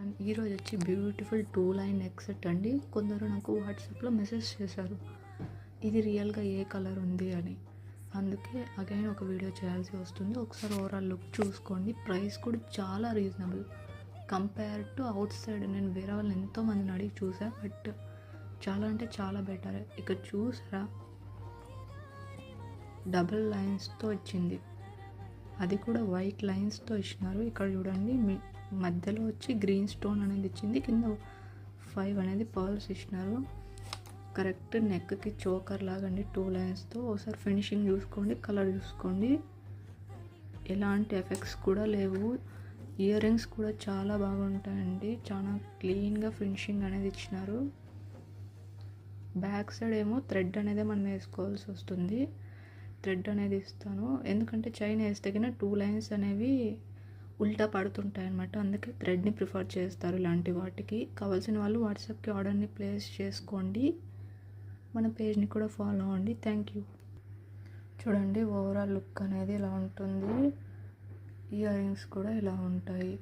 And ఈరోజు వచ్చి beautiful 2 line neck set అండి. కొందరు నాకు వాట్సాప్లో మెసేజ్ చేశారు ఇది రియల్గా ఏ కలర్ ఉంది అని. అందుకే అగైన్ ఒక వీడియో చేయాల్సి వస్తుంది. ఒకసారి ఓవరాల్ లుక్ చూసుకోండి. ప్రైస్ కూడా చాలా reasonable compare to out side. నేను వేరే వాళ్ళని ఎంతోమందిని అడిగి చూసా, బట్ చాలా అంటే చాలా బెటర్. ఇక్కడ చూసారా, డబుల్ లైన్స్తో ఇచ్చింది, అది కూడా వైట్ లైన్స్తో ఇచ్చినారు. ఇక్కడ చూడండి, మధ్యలో వచ్చి గ్రీన్ స్టోన్ అనేది ఇచ్చింది, కింద 5 అనేది పర్ల్స్ ఇచ్చినారు. కరెక్ట్ నెక్కి చోకర్ లాగండి 2 లైన్స్తో. ఒకసారి ఫినిషింగ్ చూసుకోండి, కలర్ చూసుకోండి, ఎలాంటి ఎఫెక్ట్స్ కూడా లేవు. ఇయర్ రింగ్స్ కూడా చాలా బాగుంటాయండి, చాలా క్లీన్గా ఫినిషింగ్ అనేది ఇచ్చినారు. బ్యాక్ సైడ్ ఏమో థ్రెడ్ అనేది మనం వేసుకోవాల్సి వస్తుంది. థ్రెడ్ అనేది ఇస్తాను, ఎందుకంటే చైన్ వేస్తే కన్నా 2 లైన్స్ అనేవి ఉల్టా పడుతుంటాయి అన్నమాట. అందుకే థ్రెడ్ని ప్రిఫర్ చేస్తారు ఇలాంటి వాటికి. కావాల్సిన వాళ్ళు వాట్సాప్కి ఆర్డర్ని ప్లేస్ చేసుకోండి. మన పేజ్ని కూడా ఫాలో అవ్వండి. Thank you. చూడండి, ఓవరాల్ లుక్ అనేది ఇలా ఉంటుంది. ఇయర్ రింగ్స్ కూడా ఇలా ఉంటాయి.